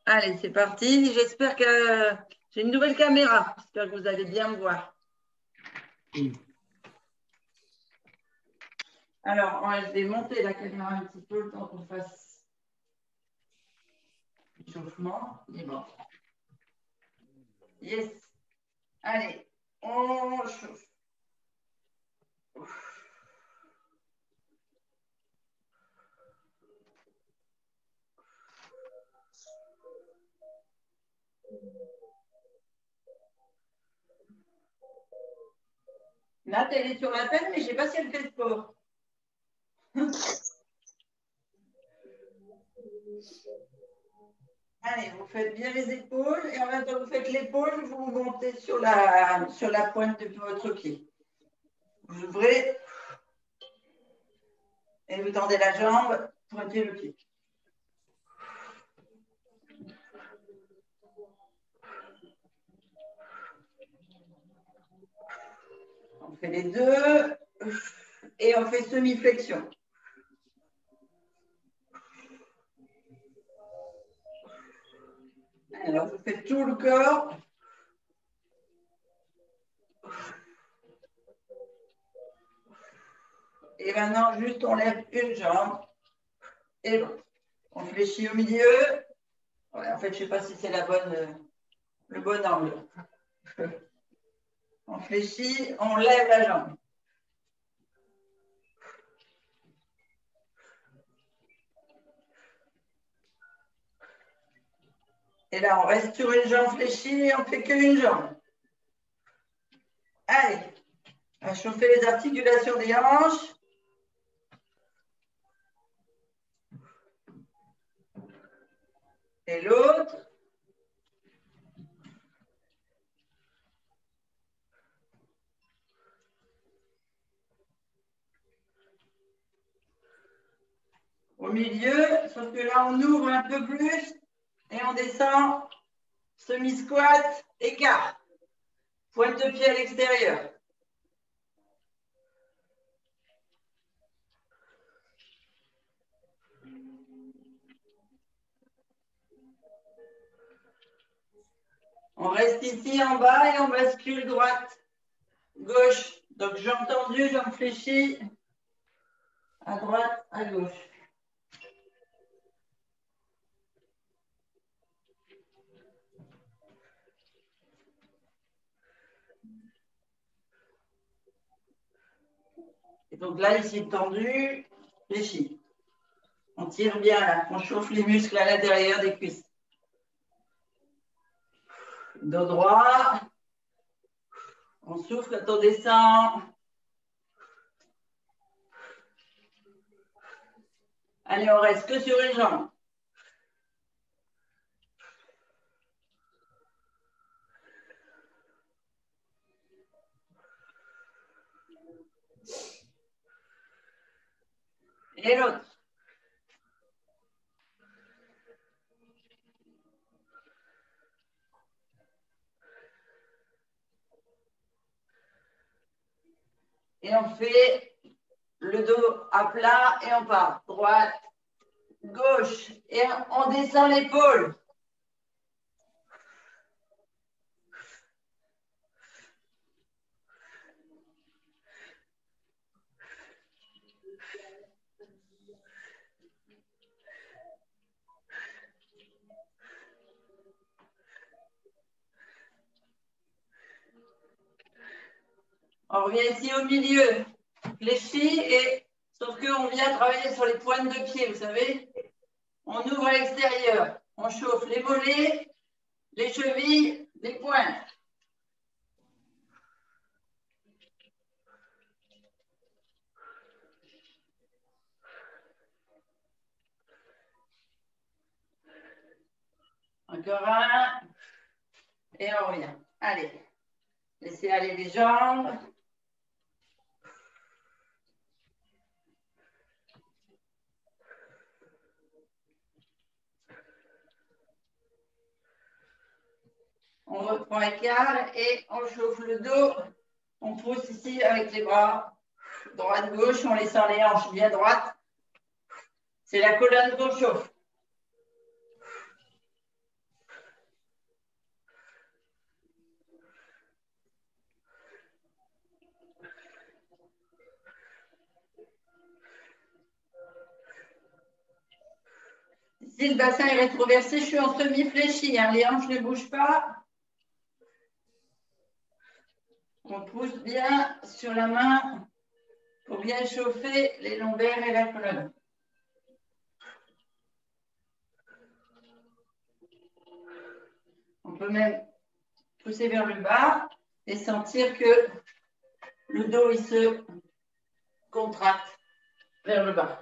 Allez, c'est parti. J'espère que j'ai une nouvelle caméra. J'espère que vous allez bien me voir. Alors, je vais monter la caméra un petit peu le temps qu'on fasse l'échauffement. Et bon. Yes. Allez, on chauffe. Nat, elle est sur la peine, mais je ne sais pas si elle fait sport. Allez, vous faites bien les épaules et en même temps que vous faites l'épaule, vous montez sur la pointe de votre pied. Vous ouvrez et vous tendez la jambe, pointez le pied. On fait les deux et on fait semi-flexion. Alors, vous faites tout le corps. Et maintenant, juste on lève une jambe et l'autre. On fléchit au milieu. Ouais, en fait, je ne sais pas si c'est le bon angle. On fléchit, on lève la jambe. Et là, on reste sur une jambe fléchie et on ne fait qu'une jambe. Allez, on va chauffer les articulations des hanches. Et l'autre. Au milieu, sauf que là, on ouvre un peu plus et on descend. Semi-squat, écart. Pointe de pied à l'extérieur. On reste ici en bas et on bascule droite, gauche. Donc, jambe tendue, jambe fléchie. À droite, à gauche. Et donc là, ici, tendu, fléchi. On tire bien là, on chauffe les muscles à l'intérieur des cuisses. Dos droit. On souffle quand on descend. Allez, on reste que sur une jambe. Et l'autre. Et on fait le dos à plat et on part. Droite, gauche. Et on descend l'épaule. On revient ici au milieu, fléchi, et sauf qu'on vient travailler sur les pointes de pied, vous savez. On ouvre à l'extérieur, on chauffe les mollets, les chevilles, les pointes. Encore un, et on revient. Allez, laissez aller les jambes. On reprend écart et on chauffe le dos. On pousse ici avec les bras. Droite-gauche, on laisse les hanches bien droites. C'est la colonne qu'on chauffe. Si le bassin est rétroversé, je suis en semi-fléchi. Hein. Les hanches ne bougent pas. On pousse bien sur la main pour bien chauffer les lombaires et la colonne. On peut même pousser vers le bas et sentir que le dos il se contracte vers le bas.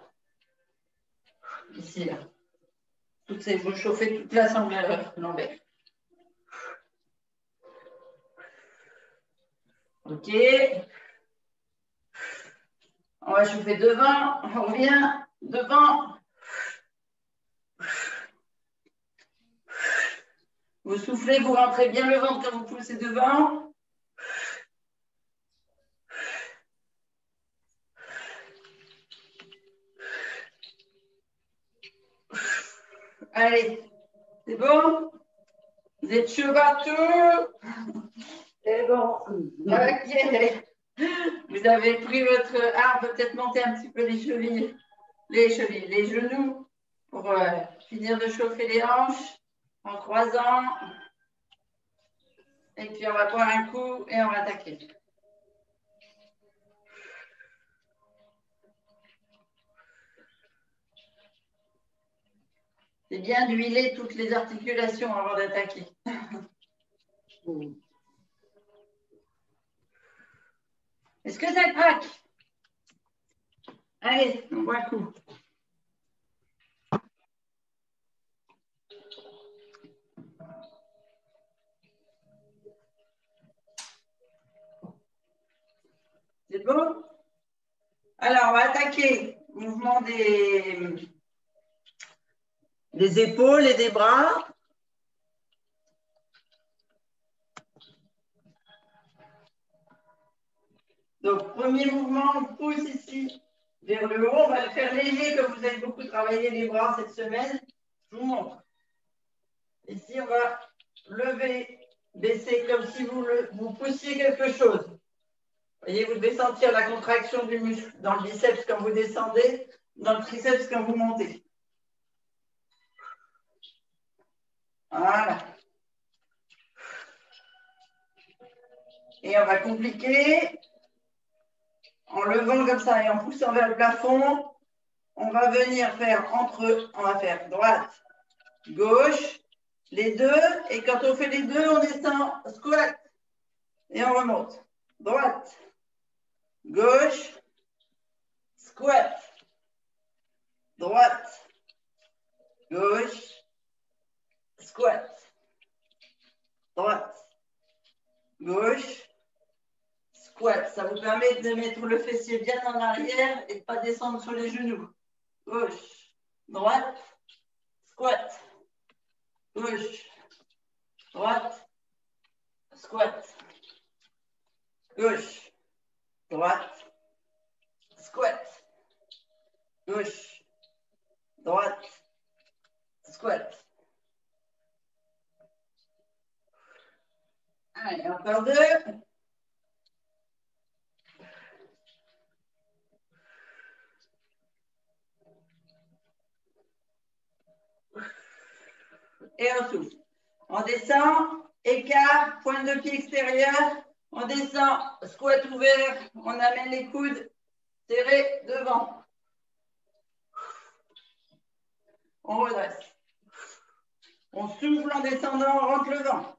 Ici, là. Vous chauffez toute la sangle lombaire. Ok. On va chauffer devant. On revient devant. Vous soufflez, vous rentrez bien le ventre quand vous poussez devant. Allez, c'est bon? Vous êtes chaud partout? C'est bon. Ok. Vous avez pris votre arme, peut-être monter un petit peu les chevilles, les genoux pour finir de chauffer les hanches en croisant. Et puis on va boire un coup et on va attaquer. C'est bien d'huiler toutes les articulations avant d'attaquer. Est-ce que ça craque? Allez, on boit un coup. C'est bon? Alors, on va attaquer le mouvement des épaules et des bras. Donc, premier mouvement, on pousse ici vers le haut. On va le faire léger comme vous avez beaucoup travaillé les bras cette semaine. Je vous montre. Ici, on va lever, baisser comme si vous poussiez quelque chose. Vous voyez, vous devez sentir la contraction du muscle dans le biceps quand vous descendez, dans le triceps quand vous montez. Voilà. Et on va compliquer en levant comme ça et en poussant vers le plafond. On va venir faire on va faire droite, gauche, les deux. Et quand on fait les deux, on descend squat et on remonte. Droite, gauche, squat. Droite, gauche, squat. Droite, gauche, squat. Ça vous permet de mettre le fessier bien en arrière et de ne pas descendre sur les genoux. Gauche, droite, squat. Gauche, droite, squat. Gauche, droite, squat. Gauche, droite, squat. Allez, encore deux. Et on souffle. On descend, écart, pointe de pied extérieur. On descend, squat ouvert. On amène les coudes serrés devant. On redresse. On souffle en descendant, on rentre le vent.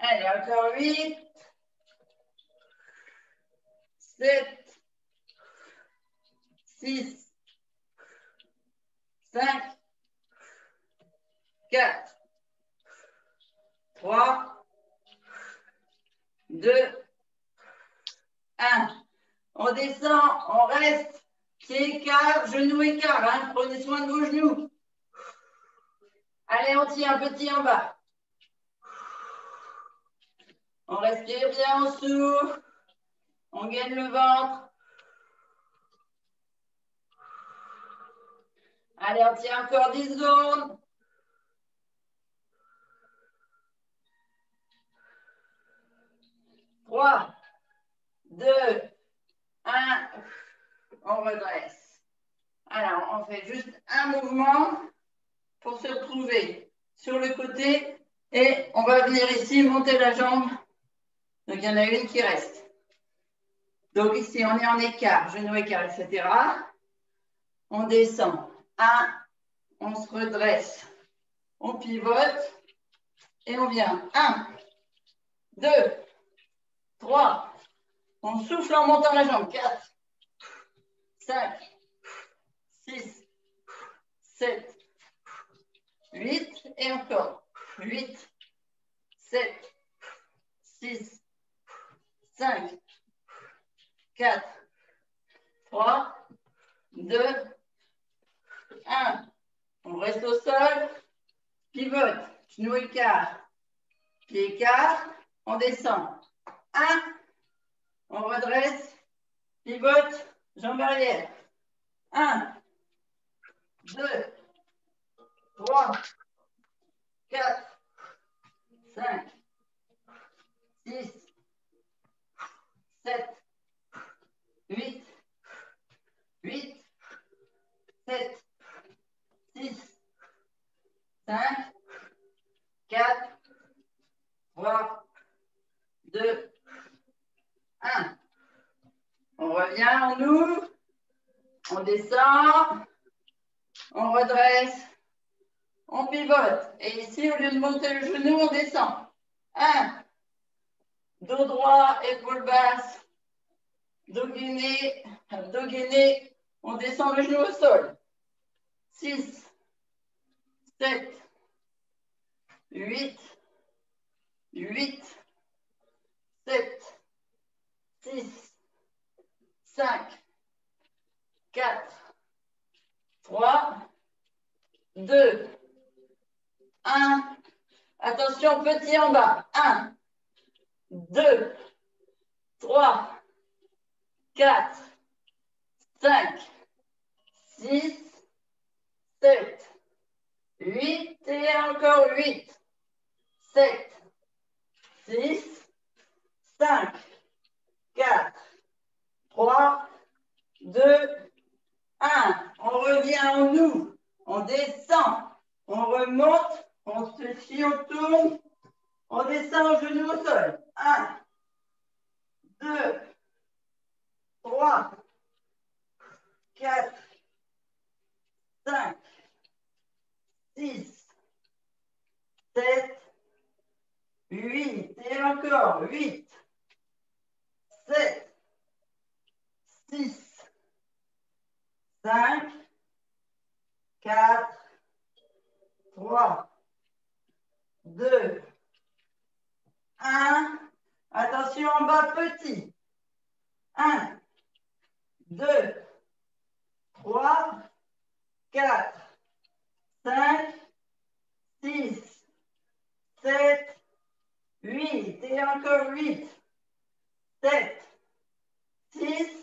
Allez, encore 8, 7, 6, 5, 4, 3, 2, 1. On descend, on reste, pied écart, genou écart. Hein. Prenez soin de vos genoux. Allez, on tient un petit en bas. On respire bien, on souffle. On gaine le ventre. Allez, on tient encore 10 secondes. 3, 2, 1. On redresse. Alors, on fait juste un mouvement pour se retrouver sur le côté et on va venir ici monter la jambe. Donc, il y en a une qui reste. Donc, ici, on est en écart, genou écart, etc. On descend. 1, on se redresse. On pivote et on vient. 1, 2, 3. On souffle en montant la jambe. 4, 5, 6, 7, 8. Et encore. 8, 7, 6, 5, 4, 3, 2, 1. On reste au sol. Pivote. Genou écart. Pied écart. On descend. 1. On redresse. Pivote. Jambe arrière. 1, 2, 3, 4, 5, 6, 7, 8, 8, 7, 6, 5, 4, 3, 2, 1. On revient, on ouvre, on descend, on redresse, on pivote. Et ici, au lieu de monter le genou, on descend. 1, dos droit, épaule basse, dos gainé, on descend le genou au sol. 6, 7, 8, 8, 7, 6, 5, 4, 3, 2, 1. Attention, petit en bas. 1, 2, 3, 4, 5, 6, 7, 8 et encore 8, 7, 6, 5, 4, 3, 2, 1. On revient en nous, on descend, on remonte, on se chie, on tourne, on descend au genou au sol. 1, 2, 3, 4, 5, 6, 7, 8 et encore 8, 7, 6, 5, 4, 3, 2, 1. Attention en bas, petit. 1, 2, 3, 4, 5, 6, 7, 8 et encore 8, 7, 6,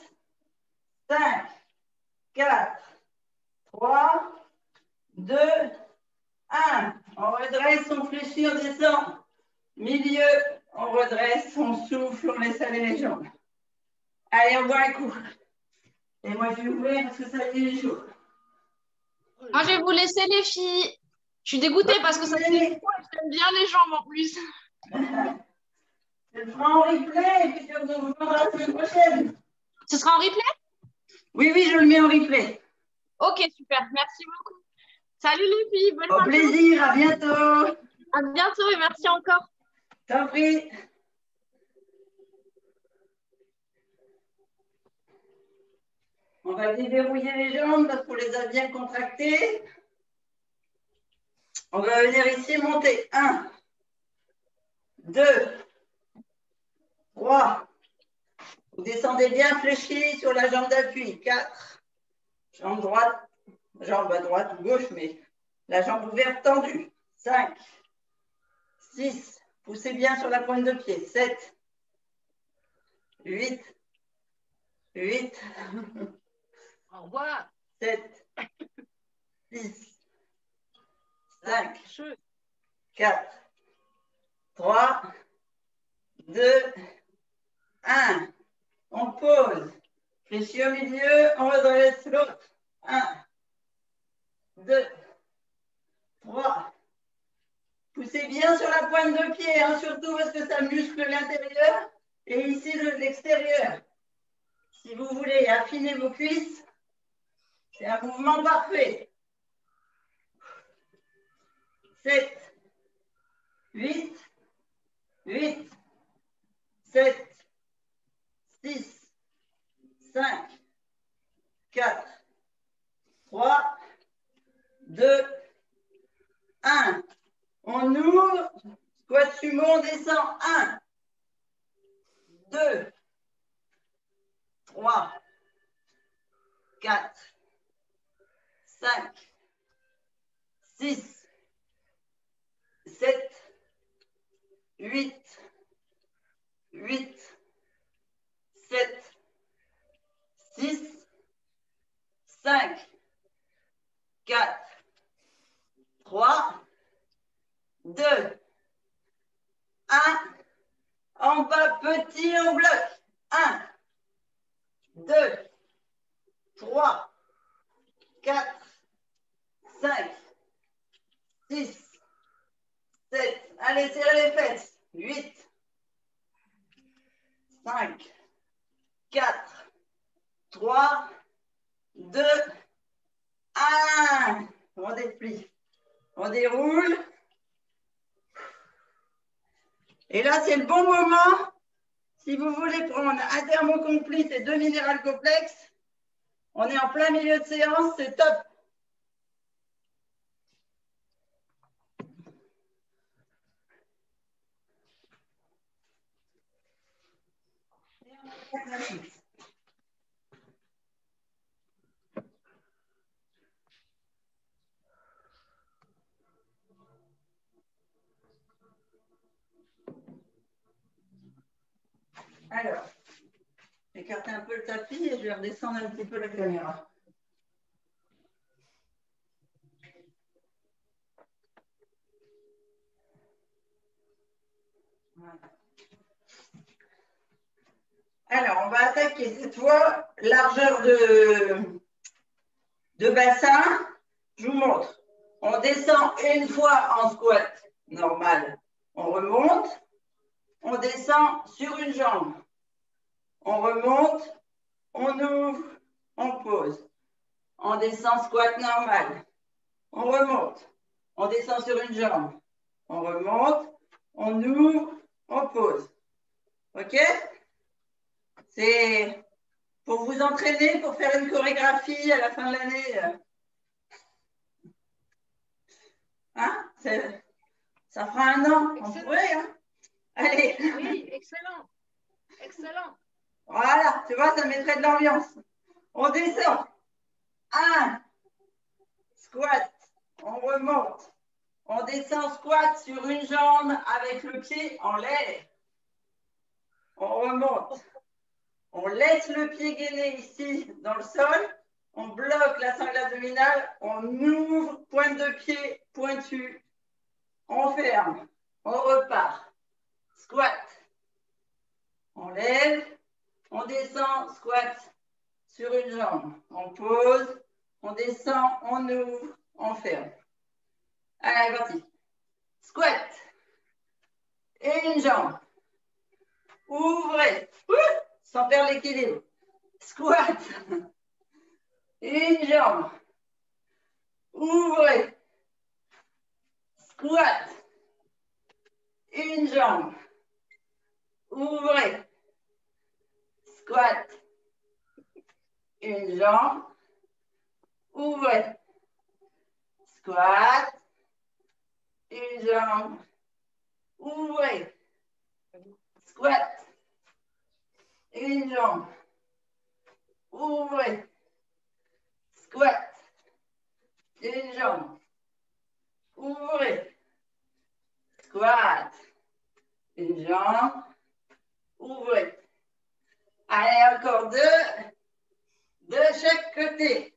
5, 4, 3, 2, 1. On redresse, on fléchit, on descend. Milieu, on redresse, on souffle, on laisse aller les jambes. Allez, on boit un coup. Et moi, je vais ouvrir parce que ça y est, il est chaud. Moi, je vais vous laisser les filles. Je suis dégoûtée parce que ça fait des fois, j'aime bien les jambes en plus. Je le ferai en replay et puis je vous reverrai la semaine prochaine. Ce sera en replay? Oui, oui, je le mets en replay. Ok, super. Merci beaucoup. Salut les filles. Bonne Au plaisir, à bientôt. À bientôt et merci encore. T'en prie. On va déverrouiller les jambes parce qu'on les a bien contractées. On va venir ici monter. 1, 2, 3. Vous descendez bien fléchi sur la jambe d'appui. 4. Jambe droite, jambe à droite ou gauche, mais la jambe ouverte tendue. 5, 6. Poussez bien sur la pointe de pied. 7, 8, 8. Au revoir. 7, 6, 5, 4, 3, 2, 1. On pose. Fléchis au milieu, on redresse l'autre. 1, 2, 3. Poussez bien sur la pointe de pied, hein, surtout parce que ça muscle l'intérieur et ici l'extérieur. Si vous voulez affiner vos cuisses, c'est un mouvement parfait. 7, 8, 8, 7, 6, 5, 4, 3, 2, 1. On ouvre, squat sumo, on descend. 1, 2, 3, 4, 5, 6, 7, 8, 8, 7, 6, 5, 4, 3, 2, 1. En bas, petit, on bloque. 1, 2, 3, 4, 5, 6, 7. Allez, serrez les fesses. 8, 5, 4, 3, 2, 1. On déplie. On déroule. Et là, c'est le bon moment. Si vous voulez prendre un thermocomplete et 2 minéral complexe, on est en plein milieu de séance, c'est top. Alors, j'écarte un peu le tapis et je vais redescendre un petit peu la caméra. Voilà. Alors, on va attaquer cette fois largeur de bassin. Je vous montre. On descend une fois en squat normal. On remonte. On descend sur une jambe. On remonte. On ouvre. On pose. On descend squat normal. On remonte. On descend sur une jambe. On remonte. On ouvre. On pose. OK? C'est pour vous entraîner, pour faire une chorégraphie à la fin de l'année. Hein? Ça fera un an. On pourrait, hein? Allez. Oui, excellent. Excellent. Voilà, tu vois, ça mettrait de l'ambiance. On descend. 1. Squat. On remonte. On descend squat sur une jambe avec le pied en l'air. On remonte. On laisse le pied gainé ici dans le sol. On bloque la sangle abdominale. On ouvre, pointe de pied pointue. On ferme. On repart. Squat. On lève. On descend. Squat sur une jambe. On pose. On descend. On ouvre. On ferme. Allez, parti. Squat. Et une jambe. Ouvrez. Sans perdre l'équilibre. Squat. Une jambe. Ouvrez. Squat. Une jambe. Ouvrez. Squat. Une jambe. Ouvrez. Squat. Une jambe. Ouvrez. Squat. Une jambe. Ouvrez. Squat. Une jambe. Ouvrez. Squat. Une jambe. Ouvrez. Allez, encore 2. De chaque côté.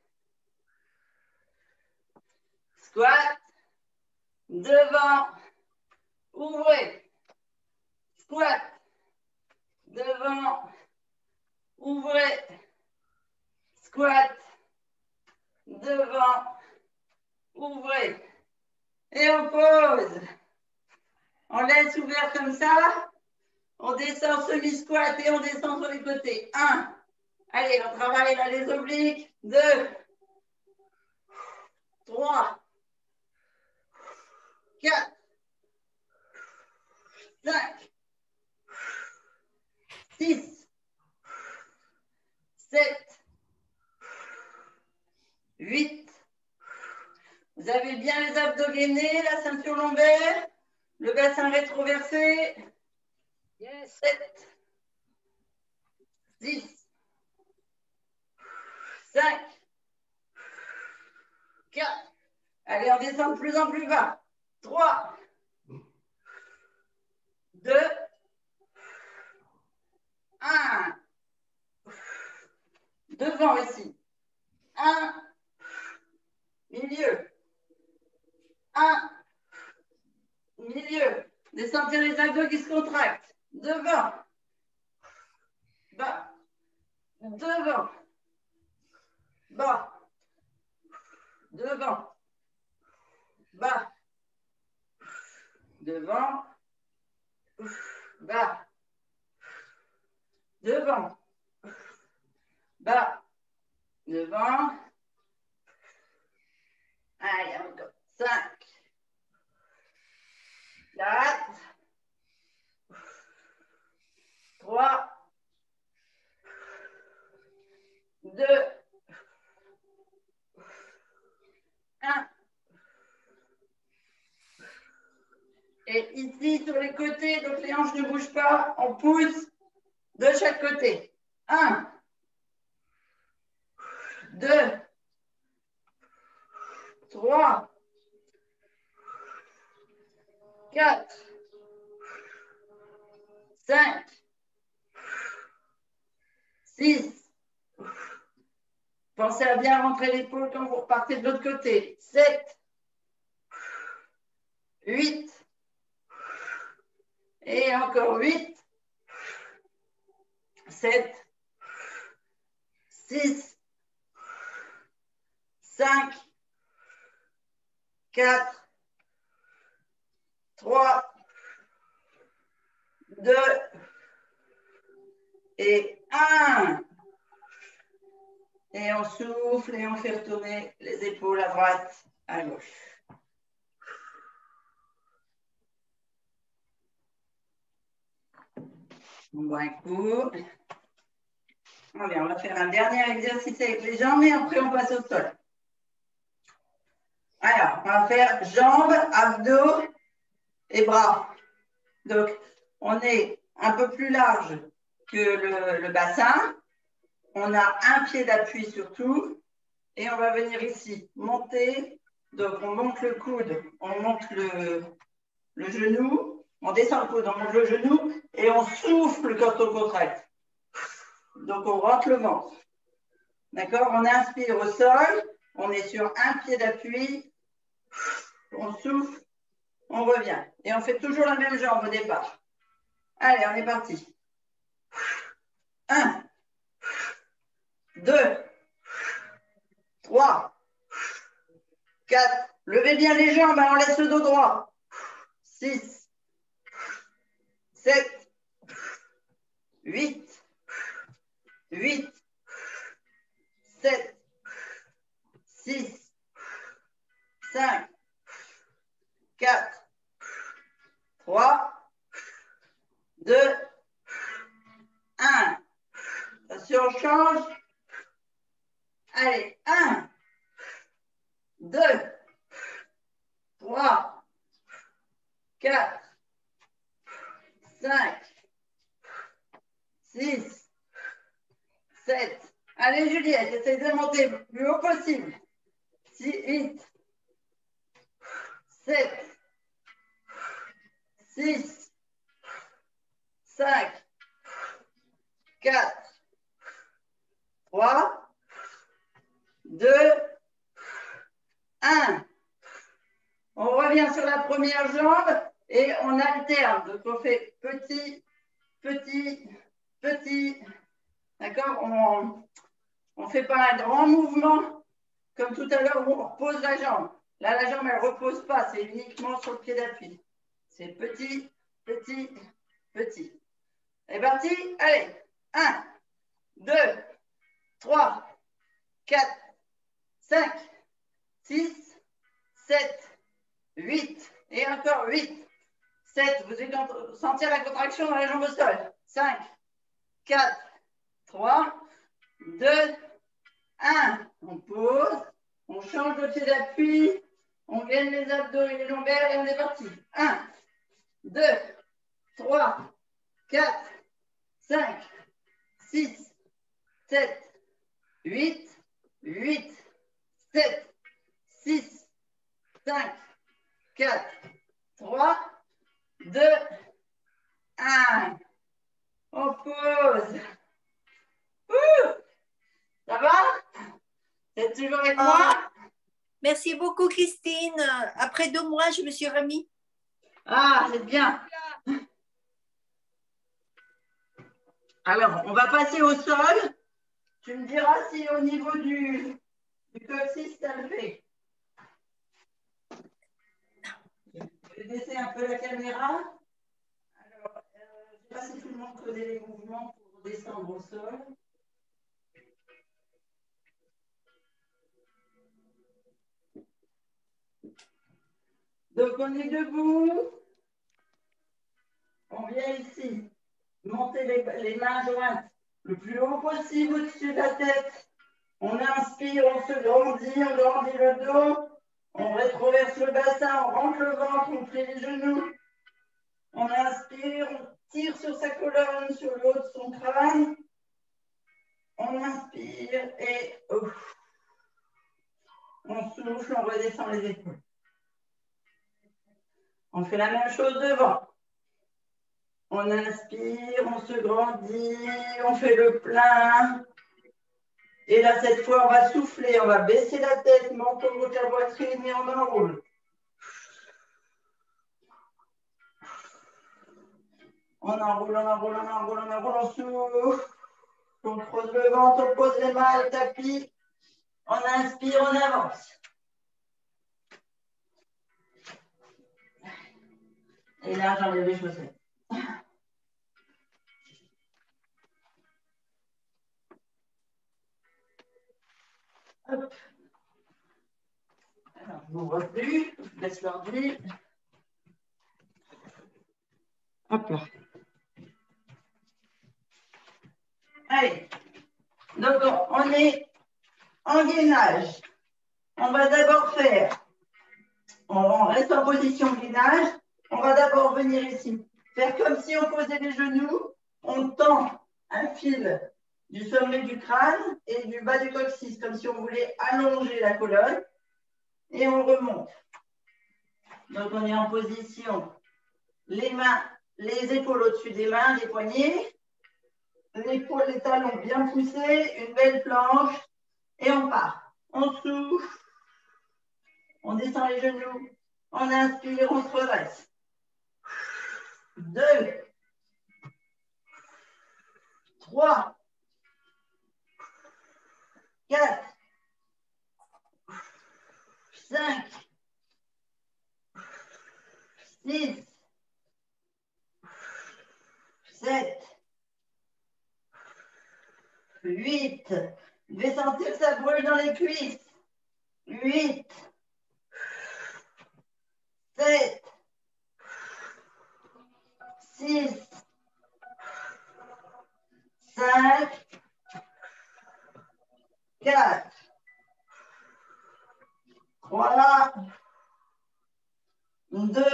Squat. Devant. Ouvrez. Squat. Devant. Ouvrez. Squat. Devant. Ouvrez. Et on pose. On laisse ouvert comme ça. On descend semi-squat et on descend sur les côtés. 1. Allez, on travaille là les obliques. 2. 3. 4. 5. 6. 7. 8. Vous avez bien les abdos gainés, la ceinture lombaire, le bassin rétroversé. Yes. 7. 6. 5. 4. Allez, on descend de plus en plus bas. 3. 2. 1. Devant ici. 1. Milieu. 1. Milieu. Vous sentez les abdos qui se contractent. Devant. Bas. Devant. Bas. Devant. Bas. Devant. Bas. Devant. Bas. Devant. Allez, encore. 5. 4. 3. 2. 1. Et ici, sur les côtés, donc les hanches ne bougent pas, on pousse de chaque côté. 1. 2. 3. 4. 5. 6. Pensez à bien rentrer l'épaule quand vous repartez de l'autre côté. 7. 8. Et encore 8. 7. 6. 5. 4. 3. 2. Et 1. Et on souffle et on fait retourner les épaules à droite, à gauche. On boit un coup. Allez, on va faire un dernier exercice avec les jambes et après on passe au sol. Alors, on va faire jambes, abdos et bras. Donc, on est un peu plus large que le bassin. On a un pied d'appui surtout. Et on va venir ici, monter. Donc, on monte le coude, on monte le genou. On descend le coude, on monte le genou. Et on souffle quand on contracte. Donc, on rentre le ventre. D'accord? On inspire au sol. On est sur un pied d'appui. On souffle. On revient. Et on fait toujours la même jambe au départ. Allez, on est parti. 1, 2, 3, 4. Levez bien les jambes, on laisse le dos droit. 6, 7, 8, 8, 7, 6, 5, 4, 3, 2, 1. Attention, on change. Allez, 1, 2, 3, 4, 5, 6, 7. Allez, Juliette, essaye de monter le plus haut possible. 8, 7, 6, 5, 4, 3, 2, 1. revient sur la première jambe et on alterne. Donc, on fait petit, petit, petit. D'accord? On ne fait pas un grand mouvement comme tout à l'heure où on repose la jambe. Là, la jambe, elle ne repose pas. C'est uniquement sur le pied d'appui. C'est petit, petit, petit. C'est parti. Allez. 1, 2, 3, 4, 5, 6, 7, 8. Et encore 8, 7. Vous allez sentir la contraction dans la jambe au sol. 5, 4, 3, 2, 1. On pose. On change de pied d'appui. On gaine les abdos et les lombaires et on est parti. 1, 2, 3, 4, 5, 6, 7, 8, 8, 7, 6, 5, 4, 3, 2, 1. On pose. Ça va? C'est toujours avec moi? Merci beaucoup, Christine. Après 2 mois, je me suis remis. Ah, c'est bien. Alors, on va passer au sol. Tu me diras si au niveau du coccyx, ça le fait. Je vais baisser un peu la caméra. Alors, je ne sais pas si tout le monde connaît les mouvements pour descendre au sol. Donc, on est debout. On vient ici. Monter les mains jointes le plus haut possible au-dessus de la tête. On inspire, on se grandit, on grandit le dos. On rétroverse le bassin, on rentre le ventre, on plie les genoux. On inspire, on tire sur sa colonne, sur le haut de son crâne. On inspire et ouf. On souffle, on redescend les épaules. On fait la même chose devant. On inspire, on se grandit, on fait le plein. Et là, cette fois, on va souffler, on va baisser la tête, menton contre la poitrine et on enroule. On enroule, on enroule, on enroule, on enroule, on souffle. On creuse le ventre, on pose les mains à le tapis. On inspire, on avance. Et là, j'enlève les chaussettes. Hop. Alors, je m'ouvre plus, je laisse l'ordi. Hop là. Allez. Donc, on est en gainage. On va d'abord faire, on reste en position gainage. On va d'abord venir ici, faire comme si on posait les genoux. On tend un fil du sommet du crâne et du bas du coccyx, comme si on voulait allonger la colonne. Et on remonte. Donc, on est en position, les mains, les épaules au-dessus des mains, les poignets, l'épaule, les talons bien poussés, une belle planche, et on part. On souffle, on descend les genoux, on inspire, on se redresse. 2, 3, 4, 5, 6, 7, 8. Vous devez sentir que ça brûle dans les cuisses. 8, 7, 6, 5, 4, 3, 2,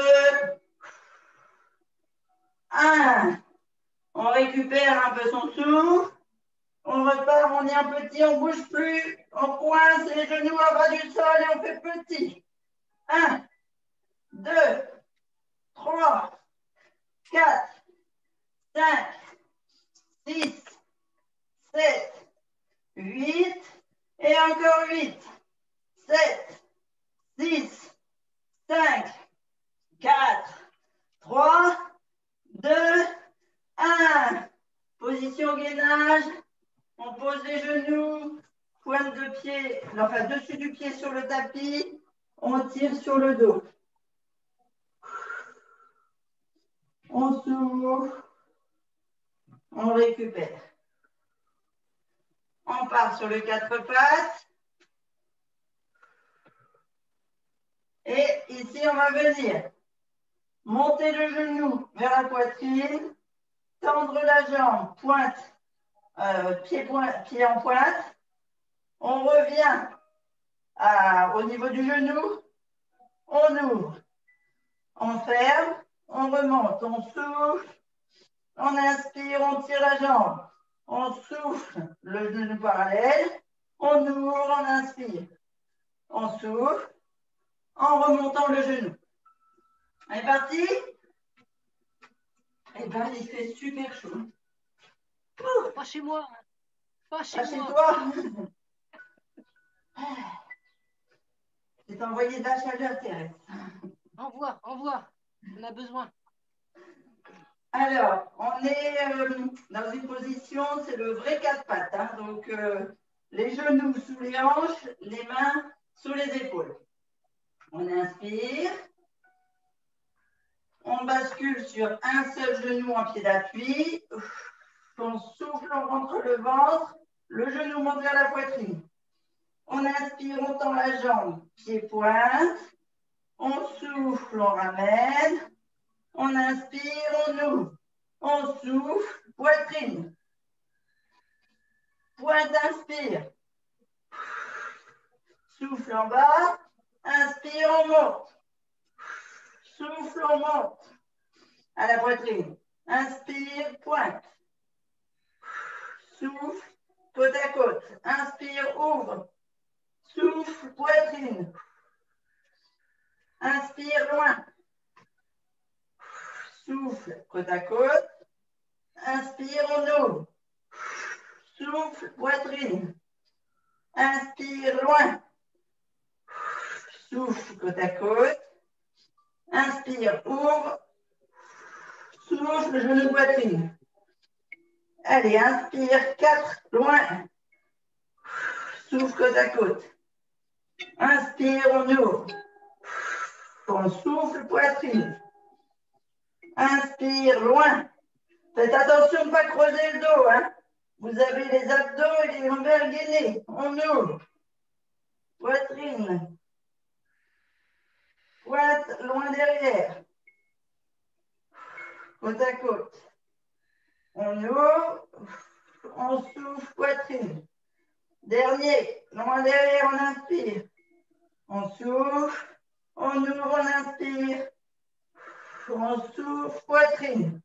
1. On récupère un peu son souffle. On repart, on est un petit, on ne bouge plus. On coince les genoux à bas du sol et on fait petit. 1, 2, 3, 4, 5, 6, 7, 8. Et encore 8, 7, 6, 5, souffle, enfin dessus du pied sur le tapis, on tire sur le dos. On souffle, on récupère. On part sur le 4 pattes. Et ici, on va venir monter le genou vers la poitrine, tendre la jambe, pointe, pied en pointe. On revient au niveau du genou, on ouvre, on ferme, on remonte, on souffle, on inspire, on tire la jambe, on souffle, le genou parallèle, on ouvre, on inspire, on souffle, en remontant le genou. On est parti? Eh bien, il fait super chaud. Pas chez moi. Pas chez Chez moi. toi? C'est envoyé de la chaleur, Thérèse. Envoie. On a besoin. Alors, on est dans une position, c'est le vrai 4 pattes. Hein, donc, les genoux sous les hanches, les mains sous les épaules. On inspire. On bascule sur un seul genou en pied d'appui. On souffle, on rentre le ventre. Le genou monte vers la poitrine. On inspire, on tend la jambe, pied-pointe. On souffle, on ramène. On inspire, on ouvre. On souffle, poitrine. Pointe, inspire. Souffle en bas. Inspire, on monte. Souffle, on monte. À la poitrine. Inspire, pointe. Souffle, côte à côte. Inspire, ouvre. Souffle, poitrine. Inspire, loin. Souffle, côte à côte. Inspire, on ouvre. Souffle, poitrine. Inspire, loin. Souffle, côte à côte. Inspire, ouvre. Souffle, genou, poitrine. Allez, inspire, 4, loin. Souffle, côte à côte. Inspire, on ouvre. On souffle, poitrine. Inspire, loin. Faites attention de ne pas creuser le dos. Hein. Vous avez les abdos et les lombaires gainés. On ouvre. Poitrine. Pointe loin derrière. Côte à côte. On ouvre. On souffle, poitrine. Dernier. Loin derrière, on inspire. On souffle. On ouvre, on inspire. On souffle, poitrine.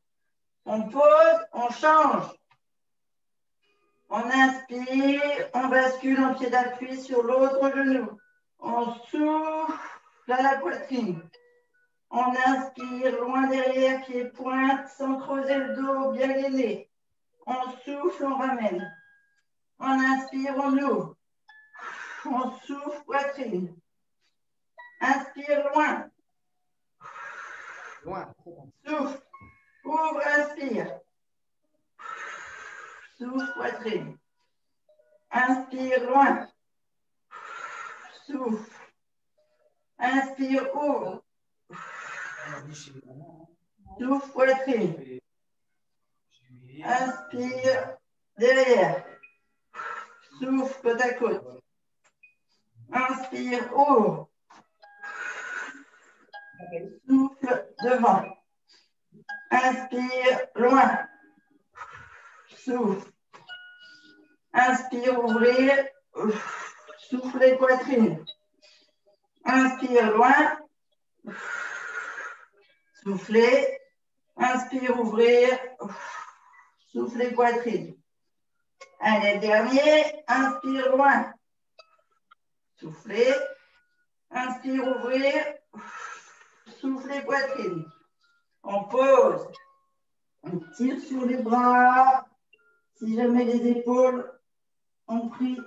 On pose, on change. On inspire, on bascule en pied d'appui sur l'autre genou. On souffle à la poitrine. On inspire, loin derrière, pied pointe, sans creuser le dos, bien gainé. On souffle, on ramène. On inspire, on ouvre. On souffle, poitrine. Inspire, loin. Souffle. Ouvre, inspire. Souffle, poitrine. Inspire, loin. Souffle. Inspire, ouvre. Souffle, poitrine. Inspire, derrière. Souffle, côte à côte. Inspire, ouvre. Souffle, devant. Inspire, loin. Souffle. Inspire, ouvrir. Soufflez, poitrine. Inspire, loin. Soufflez. Inspire, ouvrir. Soufflez, poitrine. Allez, dernier. Inspire, loin. Soufflez. Inspire, ouvrir. Soufflez, poitrine. On pose. On tire sur les bras. Si jamais les épaules ont pris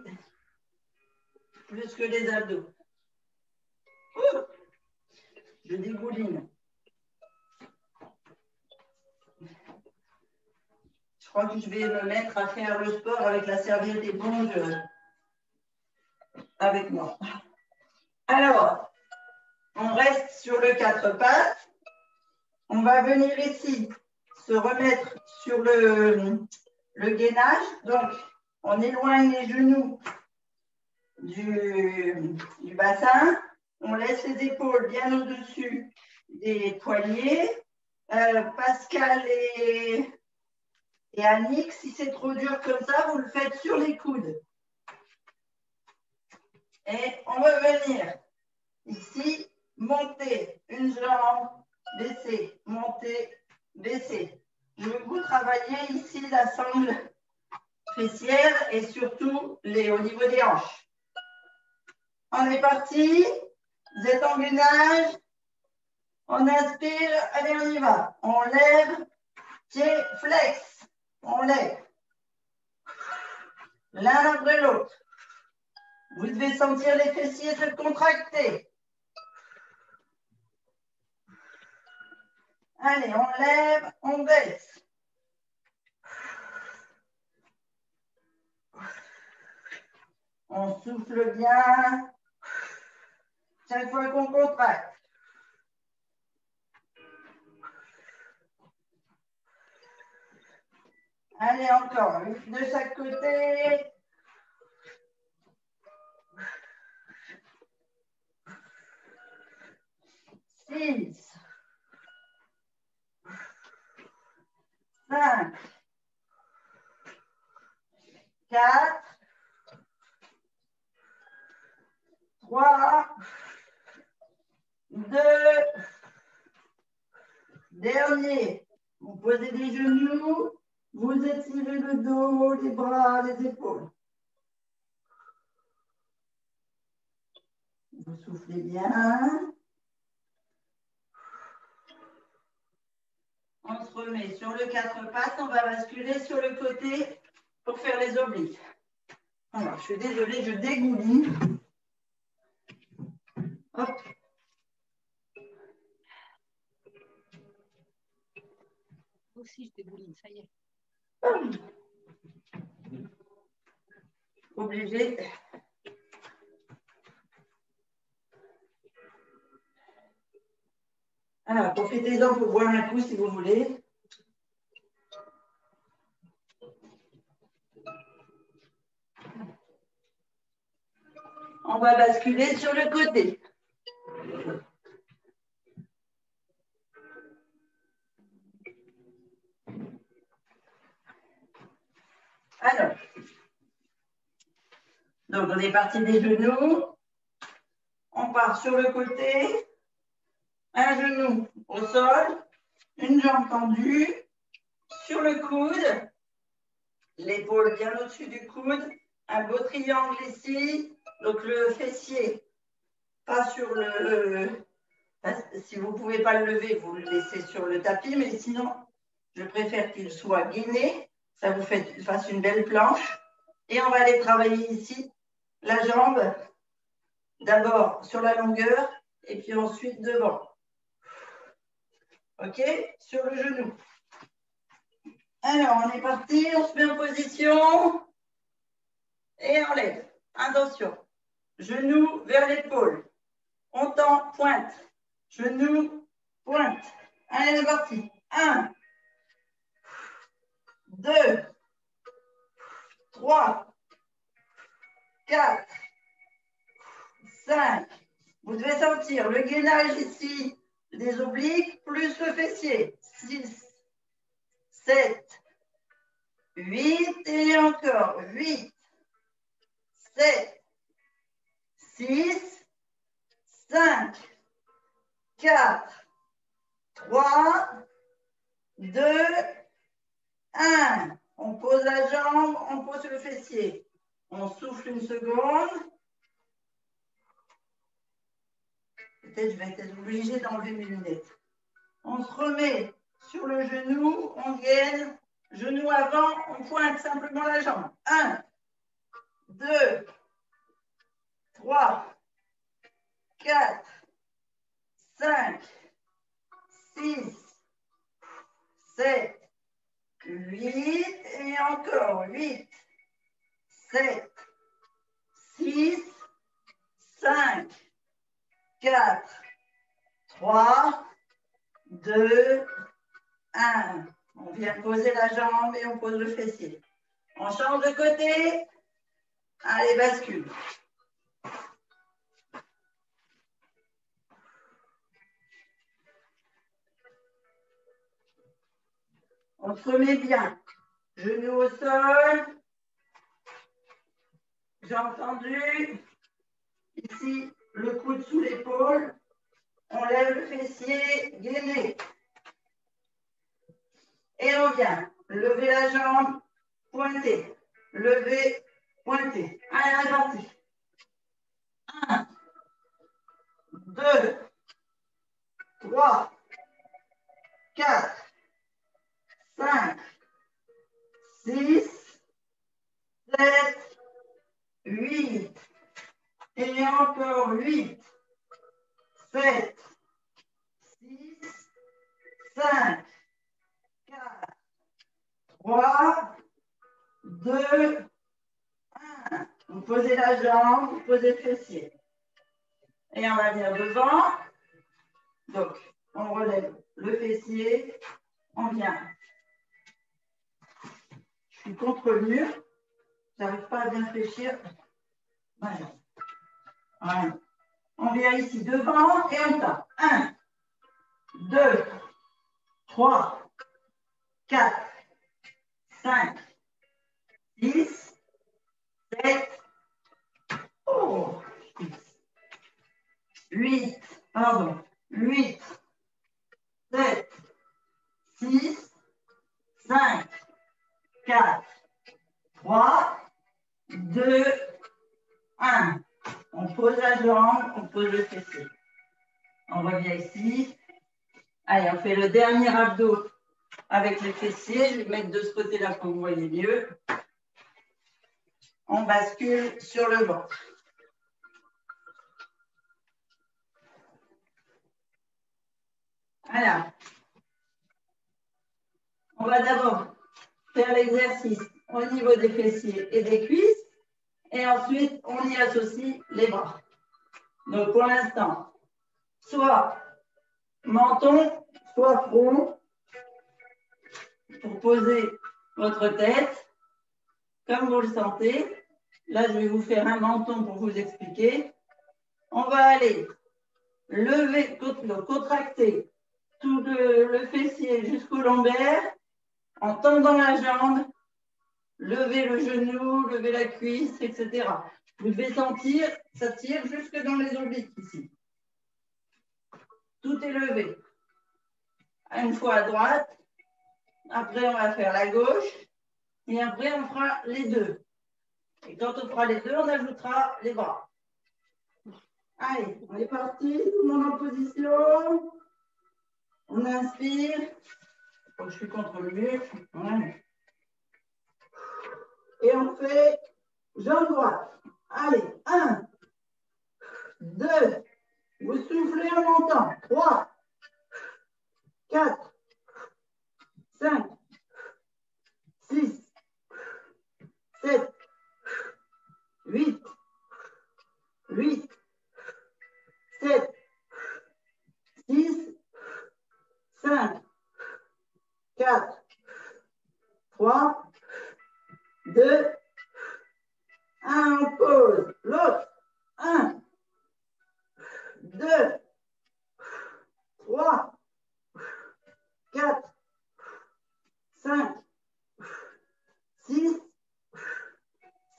plus que les abdos. Ouh, je dégouline. Je crois que je vais me mettre à faire le sport avec la serviette éponge. avec moi. Alors, on reste sur le 4 pattes. On va venir ici se remettre sur le gainage. Donc, on éloigne les genoux du bassin. On laisse les épaules bien au-dessus des poignets. Pascal et Annick, si c'est trop dur comme ça, vous le faites sur les coudes. Et on va venir ici, monter une jambe, baisser, monter, baisser. Je vais vous travailler ici la sangle fessière et surtout au niveau des hanches. On est parti. Vous êtes en gainage. On inspire. Allez, on y va. On lève. Pied flex. On lève. L'un après l'autre. Vous devez sentir les fessiers se contracter. Allez, on lève, on baisse. On souffle bien. Chaque fois qu'on contracte. Allez, encore. De chaque côté. Six. 5. 4. 3. 2. Dernier. Vous posez les genoux. Vous étirez le dos, les bras, les épaules. Vous soufflez bien. On se remet sur le 4 pattes. On va basculer sur le côté pour faire les obliques. Alors, je suis désolée, je dégouline. Hop. Aussi, je dégouline, ça y est. Obligé. Alors, profitez-en pour boire un coup si vous voulez. On va basculer sur le côté. Alors, donc on est parti des genoux. On part sur le côté. Un genou au sol. Une jambe tendue. Sur le coude. L'épaule bien au-dessus du coude. Un beau triangle ici. Donc le fessier, pas sur le... Si vous ne pouvez pas le lever, vous le laissez sur le tapis. Mais sinon, je préfère qu'il soit gainé. Ça vous fasse une belle planche. Et on va aller travailler ici la jambe, d'abord sur la longueur et puis ensuite devant. OK? Sur le genou. Alors, on est parti, on se met en position et on lève. Attention. Genou vers l'épaule. On tend, pointe. Genou, pointe. Allez, c'est parti. 1, 2, 3, 4, 5. Vous devez sentir le gainage ici des obliques plus le fessier. 6, 7, 8 et encore. 8, 7, 6, 5, 4, 3, 2, 1. On pose la jambe, on pose le fessier. On souffle une seconde. Peut-être je vais être obligée d'enlever mes lunettes. On se remet sur le genou, on gaine. Genou avant, on pointe simplement la jambe. 1, 2, 3, 4, 5, 6, 7, 8 et encore 8, 7, 6, 5, 4, 3, 2, 1. On vient poser la jambe et on pose le fessier. On change de côté. Allez, bascule. On se remet bien. Genoux au sol. J'ai entendu. Ici, le coude sous l'épaule. On lève le fessier, gainé. Et on vient. Lever la jambe, pointer. Lever, pointer. Allez, on est parti. 1, 2, 3, 4, 5, 6, 7, 8. Et encore 8, 7, 6, 5, 4, 3, 2, 1. Vous posez la jambe, vous posez le fessier. Et on va venir devant. Donc, on relève le fessier. On vient. Je suis contre le mur. Je n'arrive pas à bien fléchir. Voilà. Voilà. On vient ici devant et on tape. 1, 2, 3, 4, 5, 6, 7, oh, 8, pardon, 8, 7, 6, 5, 4, 3, 2, 1. On pose la jambe, on pose le fessier. On revient ici. Allez, on fait le dernier abdo avec le fessier. Je vais le mettre de ce côté-là pour que vous voyez mieux. On bascule sur le ventre. Voilà. On va d'abord faire l'exercice au niveau des fessiers et des cuisses. Et ensuite, on y associe les bras. Donc, pour l'instant, soit menton, soit front, pour poser votre tête, comme vous le sentez. Là, je vais vous faire un menton pour vous expliquer. On va aller lever, contracter tout le fessier jusqu'au lombaire en tendant la jambe, lever le genou, lever la cuisse, etc. Vous devez sentir, ça tire jusque dans les obliques ici. Tout est levé. Une fois à droite, après on va faire la gauche et après on fera les deux. Et quand on fera les deux, on ajoutera les bras. Allez, on est parti, tout le monde en position. On inspire. Donc, je suis contre le mur. Voilà. Et on fait jambe droite. Allez, 1, 2, vous soufflez en montant. 3, 4, 5, 6, 7, 8, 8, 7, 6, 5, 4, 3, 2, 1, on pose. L'autre. 1, 2, 3, 4, 5, 6,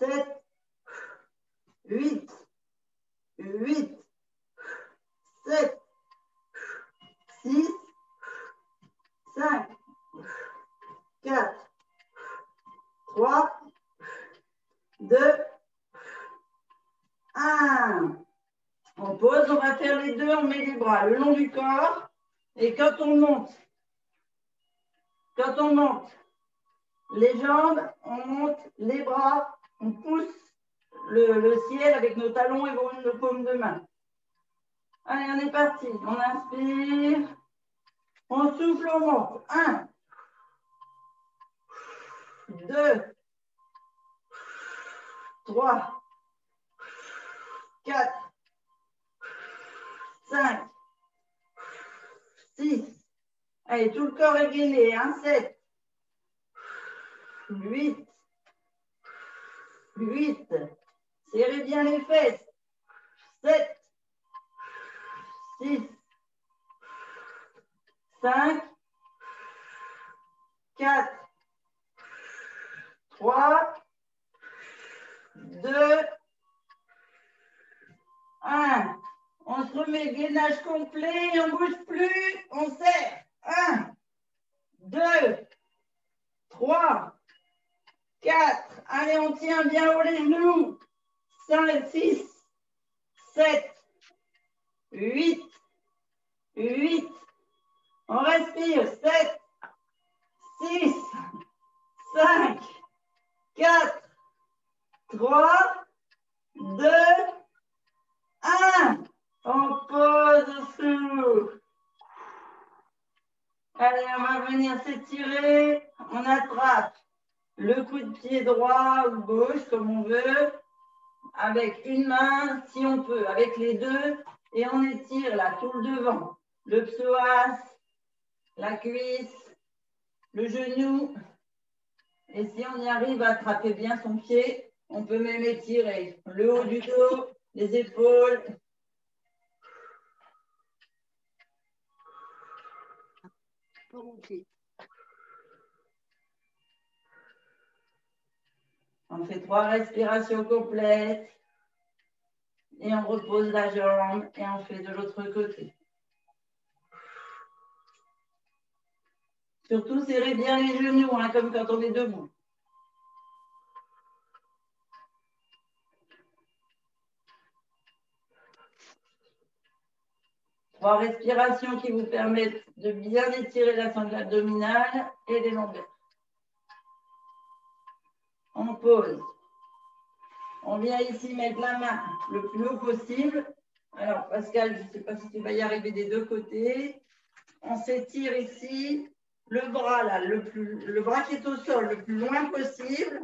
7, 8, 8, 7, 6, 5, 4, 3, 2, 1. On pose, on va faire les deux, on met les bras le long du corps. Et quand on monte les jambes, on monte les bras, on pousse le ciel avec nos talons et nos paumes de main. Allez, on est parti. On inspire. On souffle, on monte. 1, 2, 3, 4, 5, 6. Allez, tout le corps est gainé. 7, 8, 8. Serrez bien les fesses. 7, 6, 5, 4, 3, 2, 1. On se remet gainage complet, on ne bouge plus, on serre. 1, 2, 3, 4. Allez, on tient bien haut les genoux. 5, 6, 7, 8, 8. On respire. 7, 6, 5, 4, 3, 2, 1. On pose sous. Allez, on va venir s'étirer. On attrape le coup de pied droit ou gauche, comme on veut, avec une main, si on peut, avec les deux. Et on étire là, tout le devant. Le psoas, la cuisse, le genou. Et si on y arrive à attraper bien son pied, on peut même étirer le haut du dos, les épaules. On fait 3 respirations complètes. Et on repose la jambe et on fait de l'autre côté. Surtout, serrez bien les genoux, hein, comme quand on est debout. 3 respirations qui vous permettent de bien étirer la sangle abdominale et les lombaires. On pose. On vient ici mettre la main le plus haut possible. Alors, Pascal, je ne sais pas si tu vas y arriver des deux côtés. On s'étire ici. Le bras, là, le bras qui est au sol, le plus loin possible.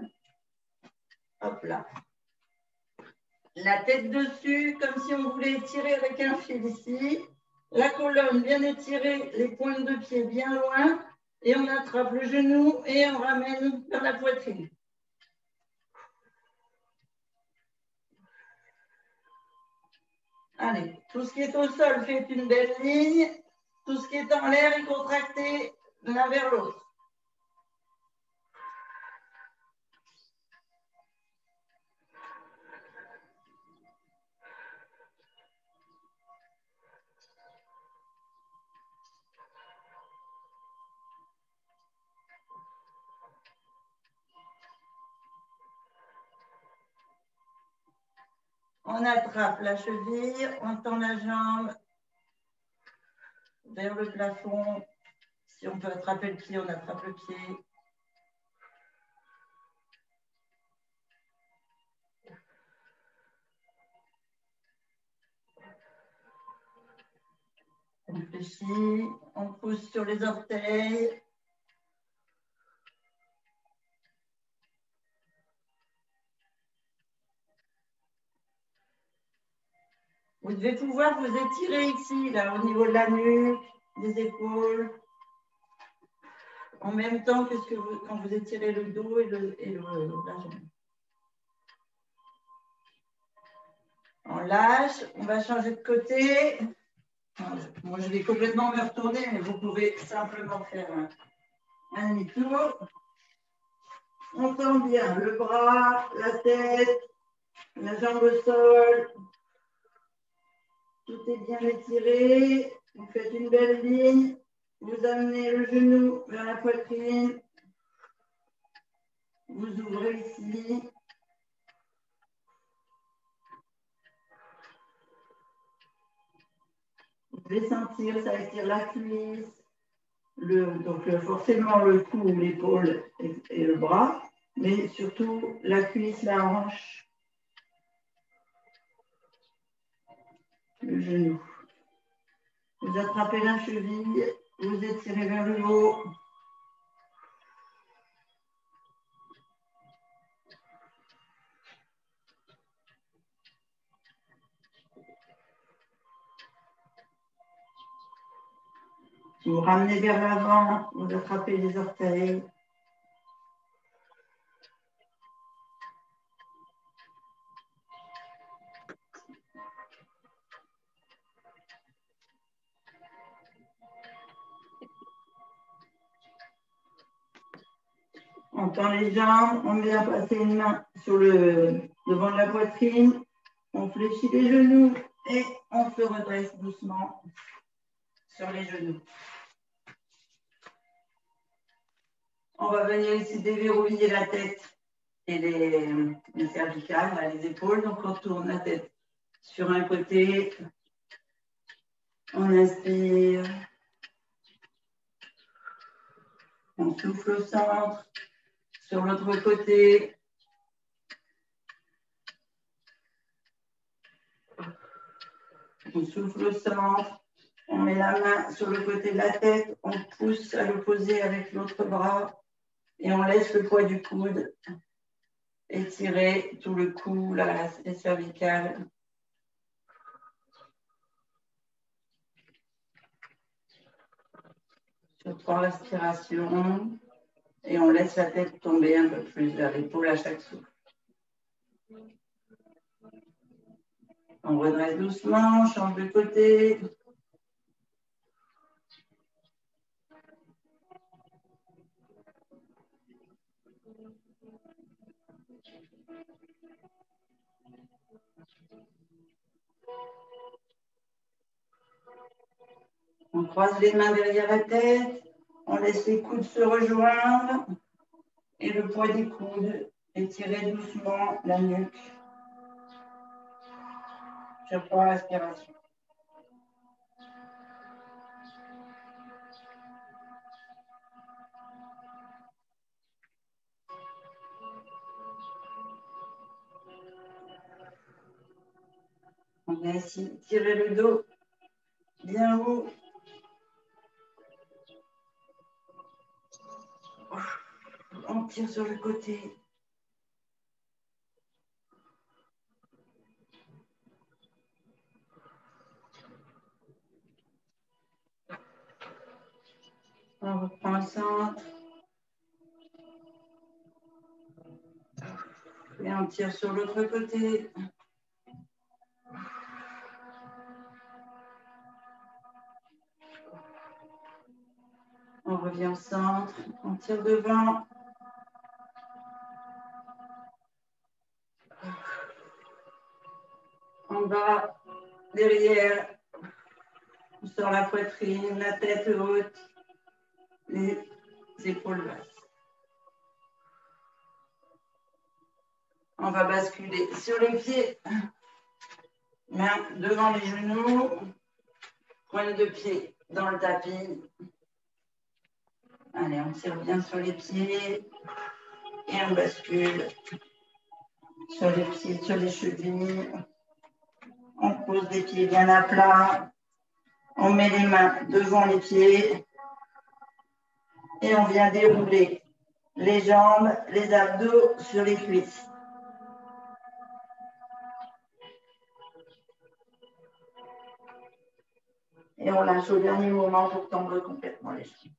Hop là. La tête dessus, comme si on voulait étirer avec un fil ici. La colonne bien étirée, les pointes de pied bien loin. Et on attrape le genou et on ramène vers la poitrine. Allez, tout ce qui est au sol fait une belle ligne. Tout ce qui est en l'air est contracté l'un vers l'autre. On attrape la cheville, on tend la jambe vers le plafond. Si on peut attraper le pied, on attrape le pied. On réfléchit, on pousse sur les orteils. Vous devez pouvoir vous étirer ici, là, au niveau de la nuque, des épaules. En même temps que quand vous étirez le dos et la jambe. On lâche, on va changer de côté. Moi, je vais complètement me retourner, mais vous pouvez simplement faire un demi-tour. On tend bien le bras, la tête, la jambe au sol. Tout est bien étiré. Vous faites une belle ligne. Vous amenez le genou vers la poitrine. Vous ouvrez ici. Vous pouvez sentir, ça étire la cuisse. Donc forcément le cou, l'épaule et le bras, mais surtout la cuisse, la hanche, le genou. Vous attrapez la cheville, vous étirez vers le haut. Vous ramenez vers l'avant, vous attrapez les orteils. On tend les jambes, on vient passer une main sur le devant de la poitrine, on fléchit les genoux et on se redresse doucement sur les genoux. On va venir ici déverrouiller la tête et les cervicales, les épaules. Donc on tourne la tête sur un côté, on inspire, on souffle au centre, sur l'autre côté. On souffle au centre, on met la main sur le côté de la tête, on pousse à l'opposé avec l'autre bras et on laisse le poids du coude étirer tout le cou, les cervicales. Sur 3 respirations et on laisse la tête tomber un peu plus vers l'épaule à chaque souffle. On redresse doucement, on change de côté. On croise les mains derrière la tête, on laisse les coudes se rejoindre et le poids des coudes étirer doucement la nuque sur 3 respirations. On vient ici tirer le dos bien haut. On tire sur le côté. On reprend le centre. Et on tire sur l'autre côté. On revient au centre. On tire devant. En bas, derrière. On sort la poitrine, la tête haute, les épaules basses. On va basculer sur les pieds. Main devant les genoux. Pointe de pied dans le tapis. Allez, on tire bien sur les pieds. Et on bascule sur les pieds, sur les chevilles. On pose les pieds bien à plat. On met les mains devant les pieds. Et on vient dérouler les jambes, les abdos sur les cuisses. Et on lâche au dernier moment pour tendre complètement les jambes.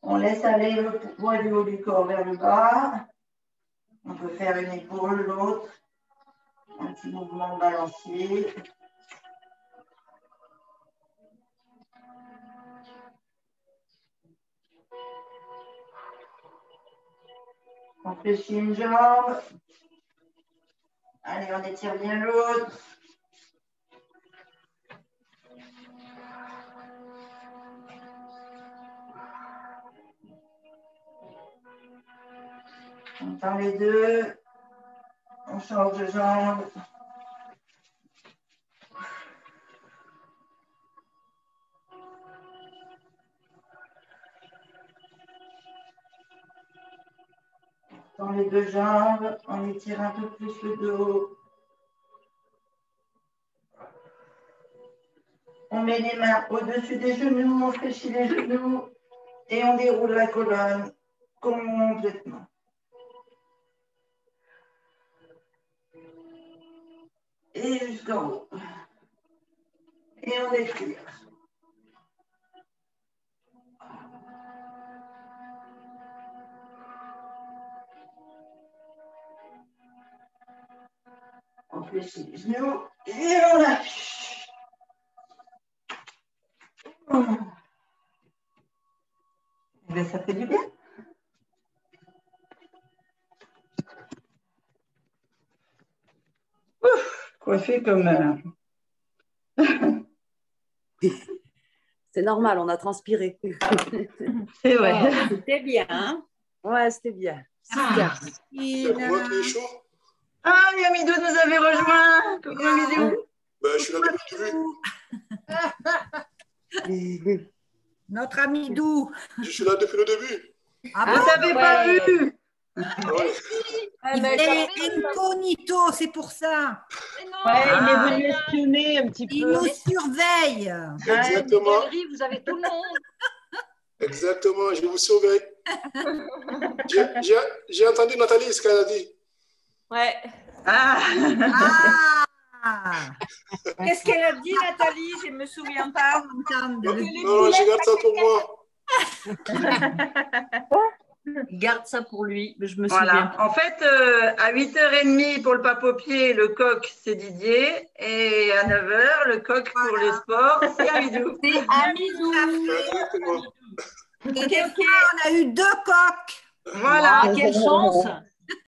On laisse aller le poids du haut du corps vers le bas. On peut faire une épaule, l'autre. Un petit mouvement de balancier. On fléchit une jambe. Allez, on étire bien l'autre. On tend les deux. On change de jambe. On tend les deux jambes. On étire un peu plus le dos. On met les mains au-dessus des genoux. On fléchit les genoux. Et on déroule la colonne complètement. Et jusqu'en haut. Et on étire. On fléchit les genoux et on lâche. Et bien, ça fait du bien. Ouf, coiffé comme... C'est normal, on a transpiré. C'est vrai. C'était bien. Hein? Ouais, c'était bien. Super. C'est moi qui est chaud. Ah, Yamidou nous avait rejoint. Coucou Yamidou. Ben, je suis là depuis le début. Notre ami Dou. Je suis là depuis le début. Ah Vous n'avez pas vu. Ah ouais. Il est incognito, c'est pour ça. Mais non, il est venu espionner un petit Il nous surveille. Exactement. Galerie, vous avez tout le monde. Exactement, je vous surveille. J'ai entendu Nathalie ce qu'elle a dit. Ouais. Ah. Ah. Qu'est-ce qu'elle a dit, Nathalie? Je ne me souviens pas. Non, non, je garde ça pour moi. Il garde ça pour lui, mais je me Voilà. souviens. En fait, à 8h30 pour le pape-au-pied, le coq, c'est Didier. Et à 9h, le coq pour les sports, c'est Amidou. C'est Amidou. Exactement. Et des fois, on a eu 2 coqs. Voilà. Ah, quelle chance!